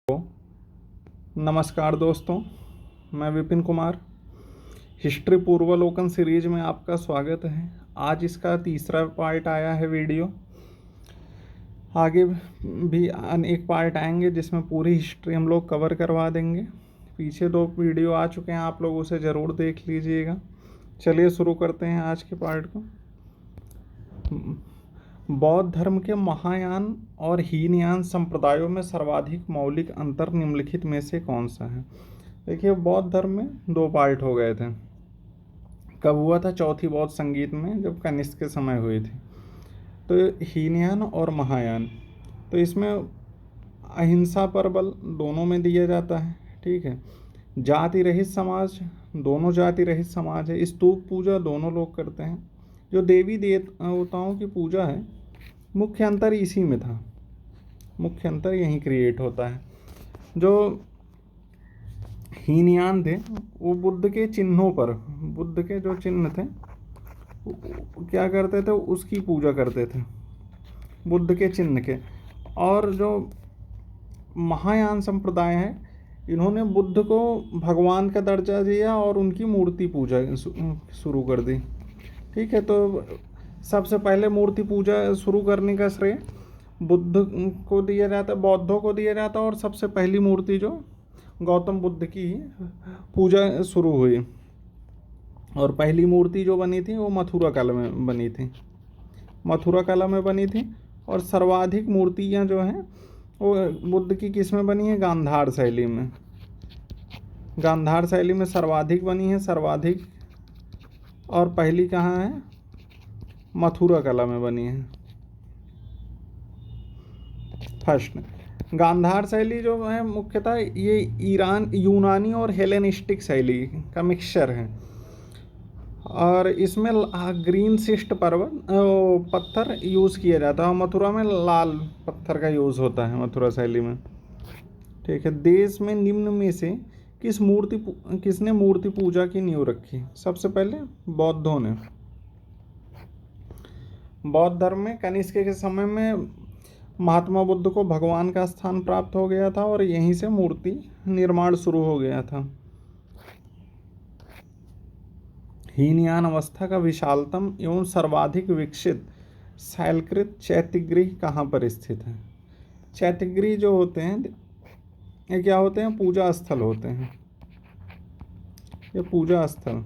नमस्कार दोस्तों, मैं विपिन कुमार। हिस्ट्री पूर्वावलोकन सीरीज में आपका स्वागत है। आज इसका तीसरा पार्ट आया है वीडियो। आगे भी अनेक पार्ट आएंगे जिसमें पूरी हिस्ट्री हम लोग कवर करवा देंगे। पीछे 2 वीडियो आ चुके हैं, आप लोग उसे ज़रूर देख लीजिएगा। चलिए शुरू करते हैं आज के पार्ट को। बौद्ध धर्म के महायान और हीनयान संप्रदायों में सर्वाधिक मौलिक अंतर निम्नलिखित में से कौन सा है? देखिए, बौद्ध धर्म में 2 पार्ट हो गए थे। कब हुआ था? चौथी बौद्ध संगीत में, जब कनिष्क के समय हुई थी। तो हीनयान और महायान, तो इसमें अहिंसा पर बल दोनों में दिया जाता है। ठीक है। जाति रहित समाज, दोनों जाति रहित समाज है। स्तूप पूजा दोनों लोग करते हैं। जो देवी देवताओं की पूजा है, मुख्य अंतर इसी में था। मुख्य अंतर यहीं क्रिएट होता है। जो हीनयान थे वो बुद्ध के चिन्हों पर, बुद्ध के जो चिन्ह थे क्या करते थे? उसकी पूजा करते थे, बुद्ध के चिन्ह के। और जो महायान संप्रदाय है, इन्होंने बुद्ध को भगवान का दर्जा दिया और उनकी मूर्ति पूजा शुरू कर दी। ठीक है। तो सबसे पहले मूर्ति पूजा शुरू करने का श्रेय बुद्ध को दिया जाता है, बौद्धों को दिया जाता है। और सबसे पहली मूर्ति जो गौतम बुद्ध की पूजा शुरू हुई, और पहली मूर्ति जो बनी थी वो मथुरा कला में बनी थी। मथुरा कला में बनी थी। और सर्वाधिक मूर्तियाँ जो हैं वो बुद्ध की किस में बनी है? गांधार शैली में। गांधार शैली में सर्वाधिक बनी है, सर्वाधिक। और पहली कहाँ है? मथुरा कला में बनी है फर्स्ट। गांधार शैली जो है मुख्यतः ये यूनानी और हेलेनिस्टिक शैली का मिक्सचर है। और इसमें ग्रीन शिस्ट पत्थर यूज़ किया जाता है, और मथुरा में लाल पत्थर का यूज़ होता है मथुरा शैली में। ठीक है। देश में निम्न में से किसने मूर्ति पूजा की नींव रखी? सबसे पहले बौद्धों ने। बौद्ध धर्म में कनिष्क के समय में महात्मा बुद्ध को भगवान का स्थान प्राप्त हो गया था, और यहीं से मूर्ति निर्माण शुरू हो गया था। हीनयान अवस्था का विशालतम एवं सर्वाधिक विकसित शैलकृत चैत्यगृह कहाँ पर स्थित है? चैत्यगृह जो होते हैं ये क्या होते हैं? पूजा स्थल होते हैं। ये पूजा स्थल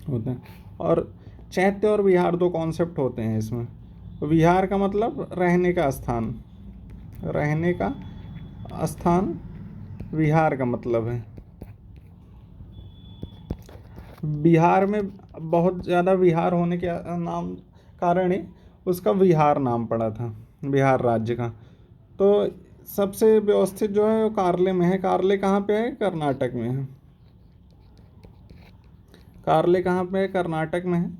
होते हैं। और चैत्य और विहार 2 कॉन्सेप्ट होते हैं इसमें। विहार का मतलब रहने का स्थान, रहने का स्थान विहार का मतलब है। बिहार में बहुत ज़्यादा विहार होने के नाम कारण ही उसका विहार नाम पड़ा था, बिहार राज्य का। तो सबसे व्यवस्थित जो है वो कार्ले में है। कार्ले कहाँ पे है? कर्नाटक में है। कार्ले कहाँ पे है? कर्नाटक में है।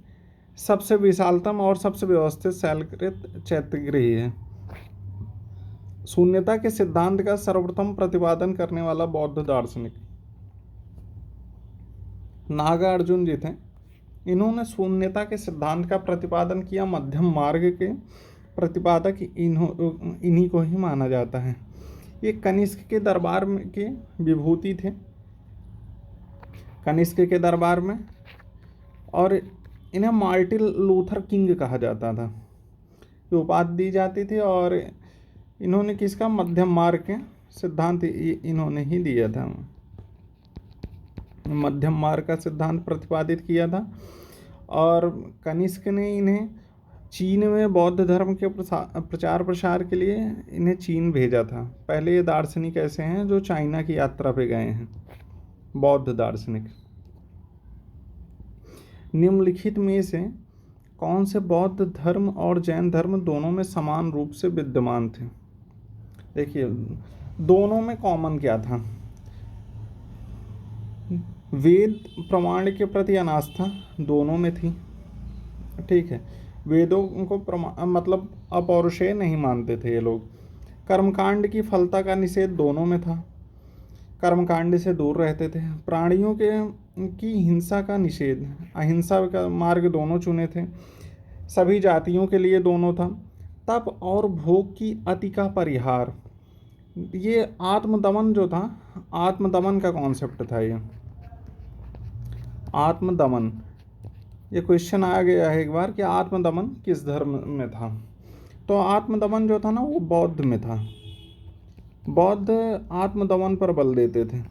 सबसे विशालतम और सबसे व्यवस्थित शैलकृत चैत्यगृह है। शून्यता के सिद्धांत का सर्वप्रथम प्रतिपादन करने वाला बौद्ध दार्शनिक नागार्जुन जी थे। इन्होंने शून्यता के सिद्धांत का प्रतिपादन किया। मध्यम मार्ग के प्रतिपादक इन्हीं को ही माना जाता है। ये कनिष्क के दरबार में के विभूति थे, कनिष्क के दरबार में। और इन्हें मार्टिन लूथर किंग कहा जाता था, ये उपाधि दी जाती थी। और इन्होंने किसका? मध्यम मार्ग के सिद्धांत इन्होंने ही दिया था। मध्यम मार्ग का सिद्धांत प्रतिपादित किया था। और कनिष्क ने इन्हें चीन में बौद्ध धर्म के प्रचार प्रसार के लिए इन्हें चीन भेजा था। पहले ये दार्शनिक ऐसे हैं जो चाइना की यात्रा पे गए हैं, बौद्ध दार्शनिक। निम्नलिखित में से कौन से बौद्ध धर्म और जैन धर्म दोनों में समान रूप से विद्यमान थे? देखिए, दोनों में कॉमन क्या था? वेद प्रमाण के प्रति अनास्था दोनों में थी। ठीक है। वेदों को मतलब अपौरुषेय नहीं मानते थे ये लोग। कर्मकांड की फलता का निषेध दोनों में था, कर्मकांड से दूर रहते थे। प्राणियों की हिंसा का निषेध, अहिंसा का मार्ग दोनों चुने थे। सभी जातियों के लिए दोनों था। तप और भोग की अति का परिहार, ये आत्मदमन जो था, आत्मदमन का कॉन्सेप्ट था ये आत्मदमन। ये क्वेश्चन आ गया है एक बार कि आत्मदमन किस धर्म में था। तो आत्मदमन जो था ना वो बौद्ध में था। बौद्ध आत्मदमन पर बल देते थे,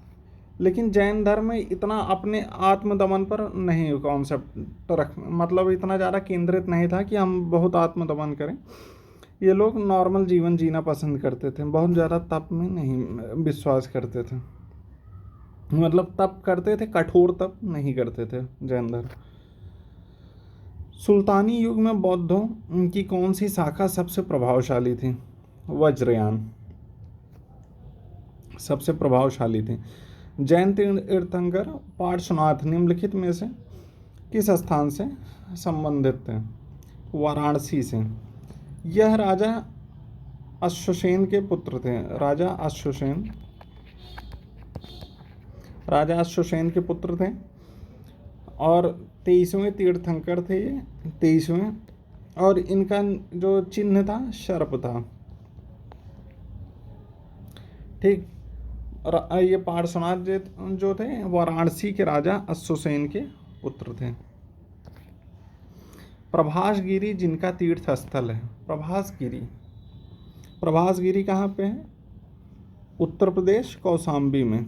लेकिन जैन धर्म में इतना अपने आत्मदमन पर नहीं कॉन्सेप्ट रख, मतलब इतना ज़्यादा केंद्रित नहीं था कि हम बहुत आत्मदमन करें। ये लोग नॉर्मल जीवन जीना पसंद करते थे, बहुत ज़्यादा तप में नहीं विश्वास करते थे, मतलब तप करते थे, कठोर तप नहीं करते थे जैन धर्म। सुल्तानी युग में बौद्धों की कौन सी शाखा सबसे प्रभावशाली थी? वज्रयान सबसे प्रभावशाली थी। जैन तीर्थंकर पार्श्वनाथ निम्नलिखित में से किस स्थान से संबंधित थे? वाराणसी से। यह राजा अश्वसेन के पुत्र थे। राजा अश्वसेन के पुत्र थे और 23वें तीर्थंकर थे ये, 23वें। और इनका जो चिन्ह था सर्प था। ठीक। ये पार्श्वनाथ जो थे वाराणसी के राजा अश्वसेन के पुत्र थे। प्रभासगिरी जिनका तीर्थ स्थल है, प्रभासगिरी कहाँ पे है? उत्तर प्रदेश, कौशाम्बी में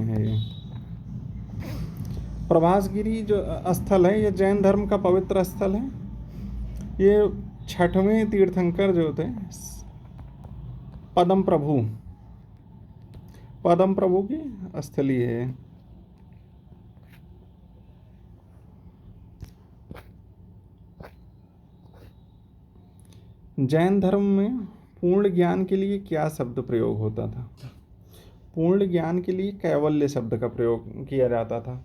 है ये प्रभासगिरी जो स्थल है। ये जैन धर्म का पवित्र स्थल है। ये 6वें तीर्थंकर जो थे पद्म प्रभु की स्थली है। जैन धर्म में पूर्ण ज्ञान के लिए क्या शब्द प्रयोग होता था? पूर्ण ज्ञान के लिए कैवल्य शब्द का प्रयोग किया जाता था।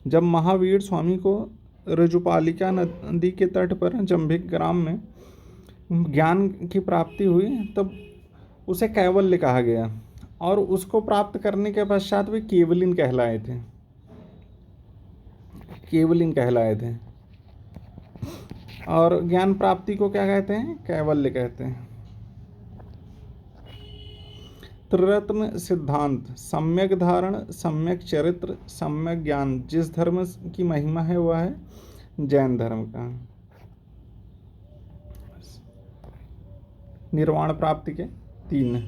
जब महावीर स्वामी को ऋजुपालिका नदी के तट पर जंभिक ग्राम में ज्ञान की प्राप्ति हुई तब उसे कैवल्य कहा गया, और उसको प्राप्त करने के पश्चात वे केवलिन कहलाए थे। और ज्ञान प्राप्ति को क्या कहते हैं? कैवल्य कहते हैं। त्रिरत्न सिद्धांत, सम्यक धारण, सम्यक चरित्र, सम्यक ज्ञान जिस धर्म की महिमा है वह है जैन धर्म का। निर्वाण प्राप्ति के 3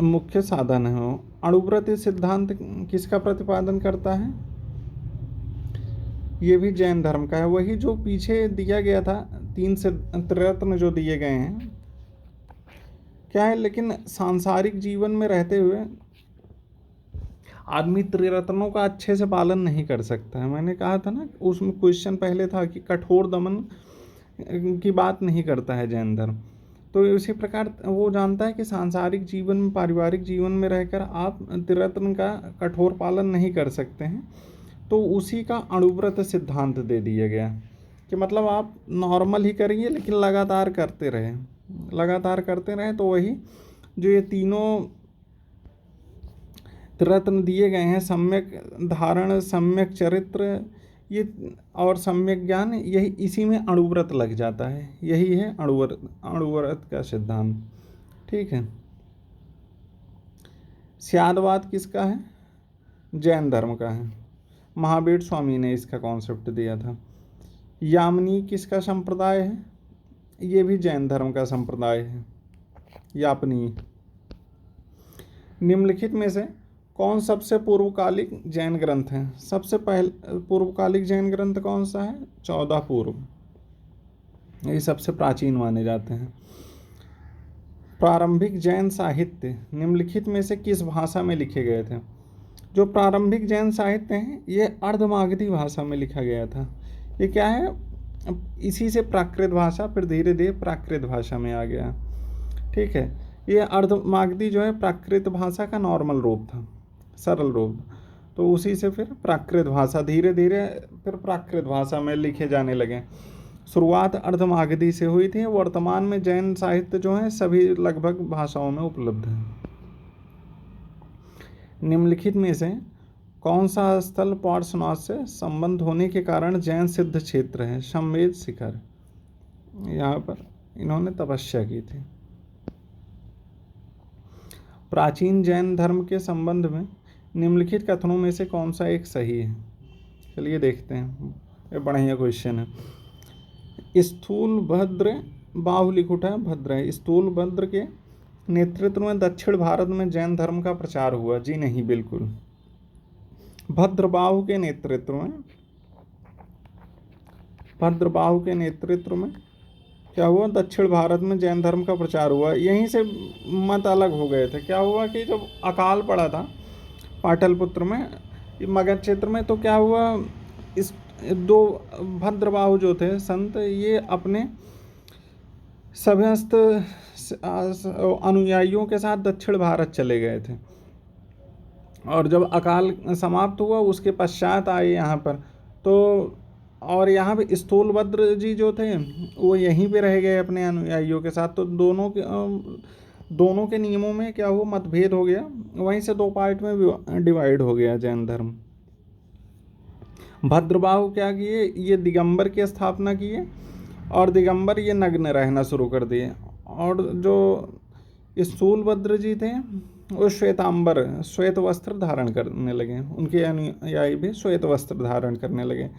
मुख्य साधन है। अणुव्रत सिद्धांत किसका प्रतिपादन करता है? ये भी जैन धर्म का है। वही जो पीछे दिया गया था 3 से त्रिरत्न जो दिए गए हैं क्या है, लेकिन सांसारिक जीवन में रहते हुए आदमी त्रिरत्नों का अच्छे से पालन नहीं कर सकता है। मैंने कहा था ना, उसमें क्वेश्चन पहले था कि कठोर दमन की बात नहीं करता है जैन धर्म। तो इसी प्रकार वो जानता है कि सांसारिक जीवन में, पारिवारिक जीवन में रहकर आप त्रिरत्न का कठोर पालन नहीं कर सकते हैं। तो उसी का अणुव्रत सिद्धांत दे दिया गया कि मतलब आप नॉर्मल ही करिए लेकिन लगातार करते रहें। तो वही जो ये तीनों त्रिरत्न दिए गए हैं, सम्यक धारण, सम्यक चरित्र, ये और सम्यक ज्ञान, यही इसी में अणुव्रत लग जाता है। यही है अणुव्रत का सिद्धांत। ठीक है। स्यादवाद किसका है? जैन धर्म का है। महावीर स्वामी ने इसका कॉन्सेप्ट दिया था। यामनी किसका संप्रदाय है? ये भी जैन धर्म का संप्रदाय है, यापनी। निम्नलिखित में से कौन सबसे पूर्वकालिक जैन ग्रंथ है? सबसे पहले पूर्वकालिक जैन ग्रंथ कौन सा है? 14 पूर्व। ये सबसे प्राचीन माने जाते हैं। प्रारंभिक जैन साहित्य निम्नलिखित में से किस भाषा में लिखे गए थे? जो प्रारंभिक जैन साहित्य हैं ये अर्धमागधी भाषा में लिखा गया था। ये क्या है? इसी से प्राकृत भाषा फिर धीरे धीरे प्राकृत भाषा में आ गया। ठीक है। ये अर्धमागधी जो है प्राकृत भाषा का नॉर्मल रूप था, सरल रूप। तो उसी से फिर प्राकृत भाषा धीरे धीरे फिर प्राकृत भाषा में लिखे जाने लगे। शुरुआत अर्धमागधी से हुई थी। वर्तमान में जैन साहित्य जो है सभी लगभग भाषाओं में उपलब्ध है। निम्नलिखित में से कौन सा स्थल पार्श्वनाथ से संबंध होने के कारण जैन सिद्ध क्षेत्र है? संवेद शिखर। यहाँ पर इन्होंने तपस्या की थी। प्राचीन जैन धर्म के संबंध में निम्नलिखित कथनों में से कौन सा एक सही है? चलिए देखते हैं, ये बढ़िया क्वेश्चन है। स्थूल भद्र बाहुलिकुट है भद्र है, स्थूल भद्र के नेतृत्व में दक्षिण भारत में जैन धर्म का प्रचार हुआ। जी नहीं, बिल्कुल। भद्रबाहु के नेतृत्व में क्या हुआ? दक्षिण भारत में जैन धर्म का प्रचार हुआ। यहीं से मत अलग हो गए थे। क्या हुआ कि जब अकाल पड़ा था पाटलिपुत्र में, मगध क्षेत्र में, तो क्या हुआ, इस दो भद्रबाहु जो थे संत, ये अपने समस्त अनुयायियों के साथ दक्षिण भारत चले गए थे। और जब अकाल समाप्त हुआ उसके पश्चात आए यहाँ पर, तो और यहाँ पे स्थूलभद्र जी जो थे वो यहीं पे रह गए अपने अनुयायियों के साथ। तो दोनों के नियमों में क्या हुआ, मतभेद हो गया। वहीं से दो पार्ट में डिवाइड हो गया जैन धर्म। भद्रबाहु क्या किए, ये दिगंबर की स्थापना किए, और दिगंबर ये नग्न रहना शुरू कर दिए। और जो स्थूलभद्र जी थे वो श्वेत वस्त्र धारण करने लगे। उनके अनुयायी भी श्वेत वस्त्र धारण करने लगे।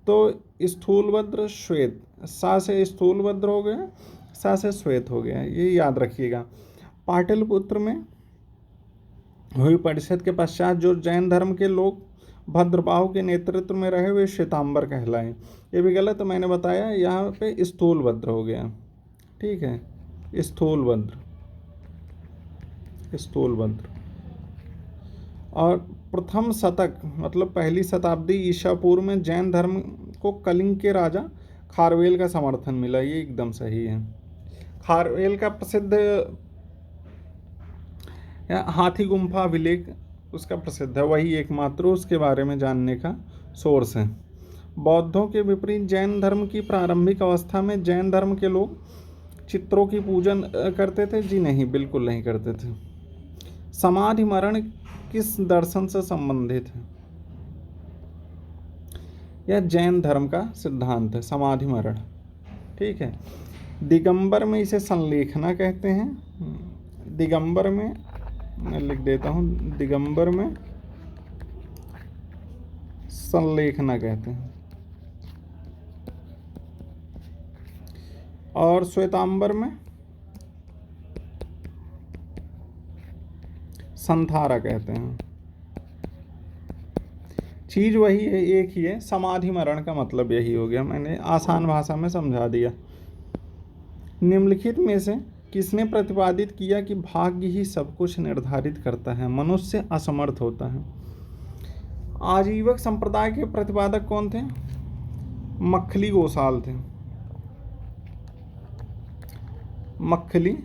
तो स्थूलभद्र श्वेत, सा से स्थूलभद्र हो गया, सा से श्वेत हो गया, ये याद रखिएगा। पाटलिपुत्र में हुई परिषद के पश्चात जो जैन धर्म के लोग भद्रबाहु के नेतृत्व में रहे वे श्वेतांबर कहलाए। ये भी गलत मैंने बताया, यहाँ पे स्थूलभद्र हो गया। ठीक है, स्थूलभद्र। और प्रथम शतक मतलब पहली शताब्दी ईसा पूर्व में जैन धर्म को कलिंग के राजा खारवेल का समर्थन मिला। ये एकदम सही है। खारवेल का प्रसिद्ध हाथी गुम्फा अभिलेख उसका प्रसिद्ध है, वही एकमात्र उसके बारे में जानने का सोर्स है। बौद्धों के विपरीत जैन धर्म की प्रारंभिक अवस्था में जैन धर्म के लोग चित्रों की पूजन करते थे। जी नहीं, बिल्कुल नहीं करते थे। समाधि मरण किस दर्शन से संबंधित है? यह जैन धर्म का सिद्धांत है, समाधि मरण। ठीक है। दिगंबर में इसे संलेखना कहते हैं। दिगंबर में मैं लिख देता हूँ, दिगंबर में संलेखना कहते हैं, और श्वेतांबर में संथारा कहते हैं। चीज वही है, एक ही है। समाधि मरण का मतलब यही हो गया, मैंने आसान भाषा में समझा दिया। निम्नलिखित में से किसने प्रतिपादित किया कि भाग्य ही सब कुछ निर्धारित करता है, मनुष्य असमर्थ होता है? आजीवक संप्रदाय के प्रतिपादक कौन थे? मक्खली गोसाल थे। मक्खली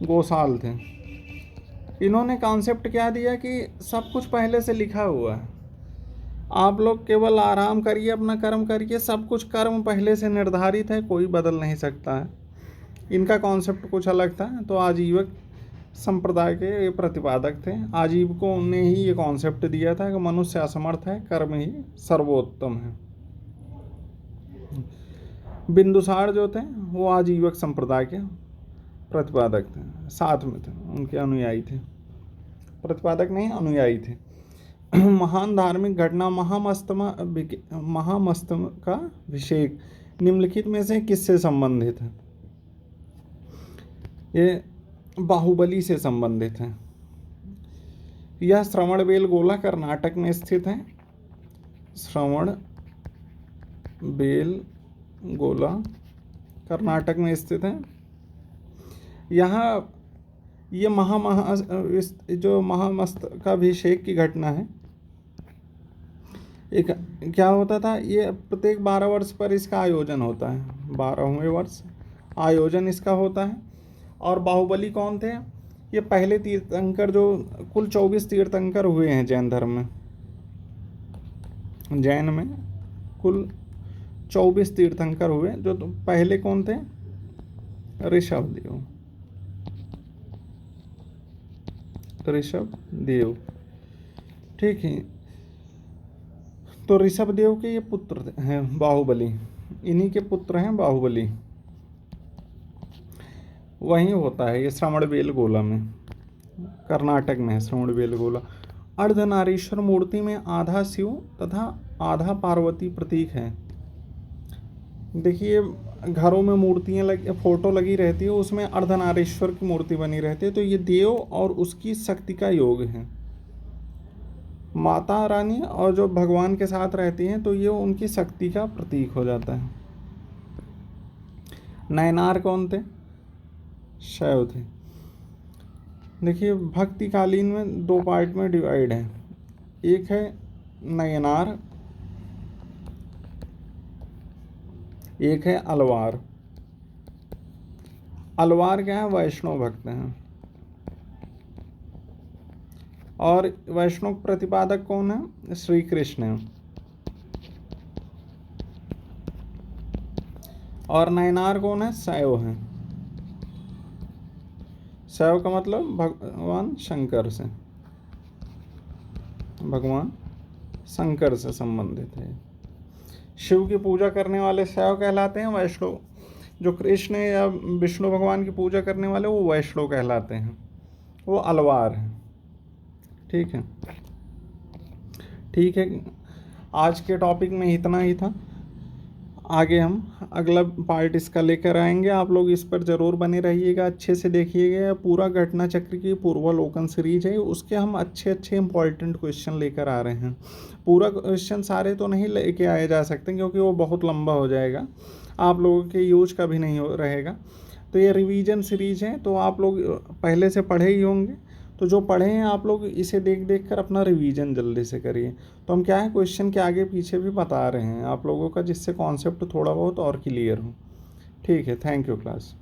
गोसाल थे। इन्होंने कॉन्सेप्ट क्या दिया कि सब कुछ पहले से लिखा हुआ है, आप लोग केवल आराम करिए, अपना कर्म करिए, सब कुछ कर्म पहले से निर्धारित है, कोई बदल नहीं सकता है। इनका कॉन्सेप्ट कुछ अलग था। तो आजीवक संप्रदाय के ये प्रतिपादक थे। आजीवकों ने ही ये कॉन्सेप्ट दिया था कि मनुष्य असमर्थ है, कर्म ही सर्वोत्तम है। बिंदुसार जो थे वो आजीवक संप्रदाय के प्रतिपादक थे, साथ में थे, उनके अनुयायी थे, प्रतिपादक नहीं अनुयायी थे। महान धार्मिक घटना महामस्तम का अभिषेक निम्नलिखित में से किससे संबंधित है? ये बाहुबली से संबंधित है। यह श्रवणबेलगोला कर्नाटक में स्थित है। श्रवणबेलगोला कर्नाटक में स्थित है। यहाँ ये जो महामस्तकाभिषेक की घटना है, एक क्या होता था, ये प्रत्येक 12 वर्ष पर इसका आयोजन होता है। 12वें वर्ष आयोजन इसका होता है। और बाहुबली कौन थे? ये पहले तीर्थंकर, जो कुल 24 तीर्थंकर हुए हैं जैन धर्म में। जैन में कुल 24 तीर्थंकर हुए। जो पहले कौन थे? ऋषभदेव। ठीक है। तो ऋषभदेव के ये पुत्र हैं बाहुबली। इन्हीं के पुत्र हैं बाहुबली। वहीं होता है ये श्रवणबेलगोला में, कर्नाटक में है श्रवणबेलगोला। अर्धनारीश्वर मूर्ति में आधा शिव तथा आधा पार्वती प्रतीक है। देखिए घरों में मूर्तियाँ लगी, फोटो लगी रहती है, उसमें अर्धनारीश्वर की मूर्ति बनी रहती है, तो ये देव और उसकी शक्ति का योग है। माता रानी और जो भगवान के साथ रहती हैं तो ये उनकी शक्ति का प्रतीक हो जाता है। नयनार कौन थे? शैव थे। देखिए भक्ति कालीन में दो पार्ट में डिवाइड है, एक है नयनार, एक है अलवार। अलवार क्या है? वैष्णव भक्त हैं। और वैष्णव प्रतिपादक कौन है? श्री कृष्ण है। और नयनार कौन है? शैव है। शैव का मतलब भगवान शंकर से, भगवान शंकर से संबंधित है। शिव की पूजा करने वाले शैव कहलाते हैं। वैष्णव जो कृष्ण या विष्णु भगवान की पूजा करने वाले वो वैष्णव कहलाते हैं, वो अलवार हैं। ठीक है, ठीक है। आज के टॉपिक में इतना ही था। आगे हम अगला पार्ट इसका लेकर आएंगे। आप लोग इस पर ज़रूर बने रहिएगा, अच्छे से देखिएगा। पूरा घटना चक्र की पूर्वालोकन सीरीज है, उसके हम अच्छे अच्छे इंपॉर्टेंट क्वेश्चन लेकर आ रहे हैं। पूरा क्वेश्चन सारे तो नहीं लेके आए जा सकते क्योंकि वो बहुत लंबा हो जाएगा, आप लोगों के यूज का भी नहीं रहेगा। तो ये रिवीजन सीरीज है, तो आप लोग पहले से पढ़े ही होंगे, तो जो पढ़े हैं आप लोग इसे देख देख कर अपना रिवीजन जल्दी से करिए। तो हम क्या है क्वेश्चन के आगे पीछे भी बता रहे हैं आप लोगों का, जिससे कॉन्सेप्ट थोड़ा बहुत और क्लियर हो। ठीक है, थैंक यू क्लास।